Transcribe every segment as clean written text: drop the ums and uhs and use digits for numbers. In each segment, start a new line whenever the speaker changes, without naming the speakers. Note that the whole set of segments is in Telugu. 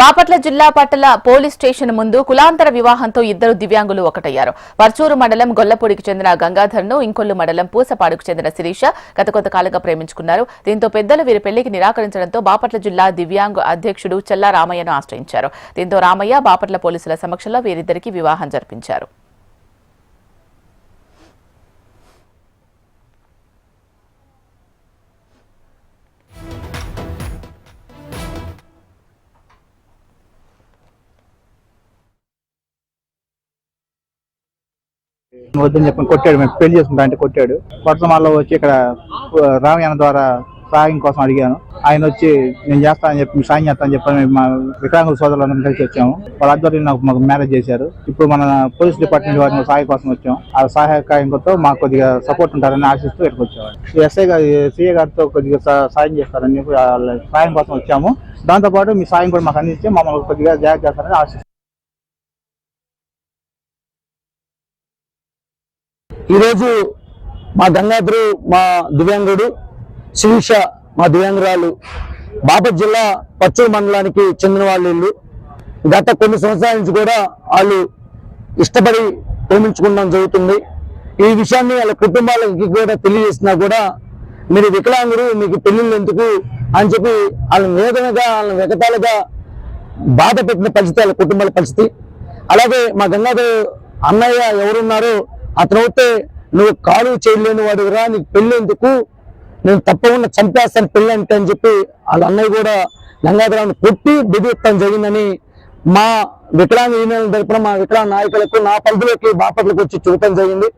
బాపట్ల జిల్లా పట్టల పోలీస్ స్టేషన్ ముందు కులాంతర వివాహంతో ఇద్దరు దివ్యాంగులు ఒకటయ్యారు. పర్చూరు మండలం గొల్లపూడికి చెందిన గంగాధర్ను, ఇంకొల్లు మండలం పూసపాడుకు చెందిన శిరీష గత కొంతకాలంగా ప్రేమించుకున్నారు. దీంతో పెద్దలు వీరి పెళ్లికి నిరాకరించడంతో బాపట్ల జిల్లా దివ్యాంగ అధ్యక్షుడు చెల్లా రామయ్యను ఆశ్రయించారు. దీంతో రామయ్య బాపట్ల పోలీసుల సమక్షంలో వీరిద్దరికీ వివాహం జరిపించారు.
వద్దని చెప్పని కొట్టాడు. మేము పెళ్లి చేసుకుంటా అంటే కొట్టాడు. కొట్టమల్లో వచ్చి ఇక్కడ రామయ్య ద్వారా సాయం కోసం అడిగాను. ఆయన వచ్చి నేను చేస్తానని చెప్పి సాయం చేస్తానని చెప్పని మా వికలాంగుల సోదరులను కలిసి వచ్చాము. వాళ్ళ ఆధ్వర్యంలో మాకు మ్యారేజ్ చేశారు. ఇప్పుడు మన పోలీస్ డిపార్ట్మెంట్ వారిని సహాయం కోసం వచ్చాం. ఆ సహాయకాయంతో మాకు కొద్దిగా సపోర్ట్ ఉంటారని ఆశిస్తూ ఇక్కడికి వచ్చాము. ఎస్ఐ గారు సిఐ గారితో కొద్దిగా సాయం చేస్తారని సాయం కోసం వచ్చాము. దాంతోపాటు మీ సాయం కూడా మాకు అందించి మమ్మల్ని కొద్దిగా జాగ్రత్త చేస్తారని ఆశిస్తాం.
ఈరోజు మా గంగాధరు, మా దివ్యాంగుడు, శిరీష మా దివ్యాంగురాలు బాపట్ల జిల్లా పర్చూరు మండలానికి చెందిన వాళ్ళు. గత కొన్ని సంవత్సరాల నుంచి కూడా వాళ్ళు ఇష్టపడి ప్రేమించుకోవడం జరుగుతుంది. ఈ విషయాన్ని వాళ్ళ కుటుంబాలకి కూడా తెలియజేసినా కూడా మీరు వికలాంగుడు, మీకు పెళ్లిళ్ళు ఎందుకు అని చెప్పి వాళ్ళని వేదనగా, వాళ్ళని వెగతాలుగా బాధ పెట్టిన పరిస్థితి వాళ్ళ కుటుంబాల పరిస్థితి. అలాగే మా గంగాధరు అన్నయ్య ఎవరున్నారో అతనైతే నువ్వు కాలు చేయలేని వాడురా, నీకు పెళ్లి ఎందుకు, నేను తప్పకుండా చంపేస్తాను పెళ్లి అంటే అని చెప్పి వాళ్ళ అన్నయ్య కూడా గంగాధరాన్ని కొట్టి బెదిరిస్తాం జరిగిందని మా వికలాంగ యూనియన్ తరపున మా వికలాంగ నాయకులకు నా పరిధిలోకి బాపట్లకు వచ్చి చూడటం జరిగింది.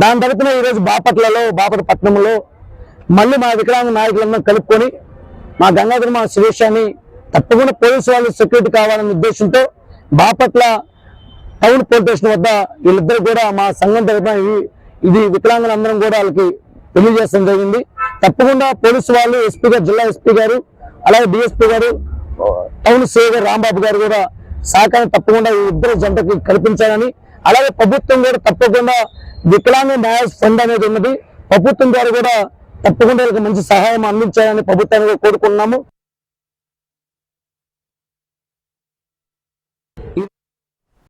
దాని తరపున ఈరోజు బాపట్ల పట్టణంలో మళ్ళీ మా వికలాంగ నాయకులందరూ కలుపుకొని మా గంగాధర, మా శిరీషాని తప్పకుండా పోలీసు వాళ్ళు సెక్యూరిటీ కావాలనే ఉద్దేశంతో బాపట్ల టౌన్ పోలీస్ స్టేషన్ వద్ద వీళ్ళిద్దరు కూడా మా సంఘం తరఫున ఇది వికలాంగులందరం కూడా వాళ్ళకి తెలియజేయడం జరిగింది. తప్పకుండా పోలీసు వాళ్ళు, ఎస్పీ గారు, జిల్లా ఎస్పీ గారు, అలాగే డిఎస్పీ గారు, టౌన్ సిఐ గారు రాంబాబు గారు కూడా సహకారం తప్పకుండా ఈ ఇద్దరు జంటకి కల్పించాలని, అలాగే ప్రభుత్వం కూడా తప్పకుండా వికలాంగ న్యాయ ఫండ్ అనేది ఉన్నది, ప్రభుత్వం ద్వారా కూడా తప్పకుండా మంచి సహాయం అందించాలని ప్రభుత్వాన్ని కోరుకున్నాము.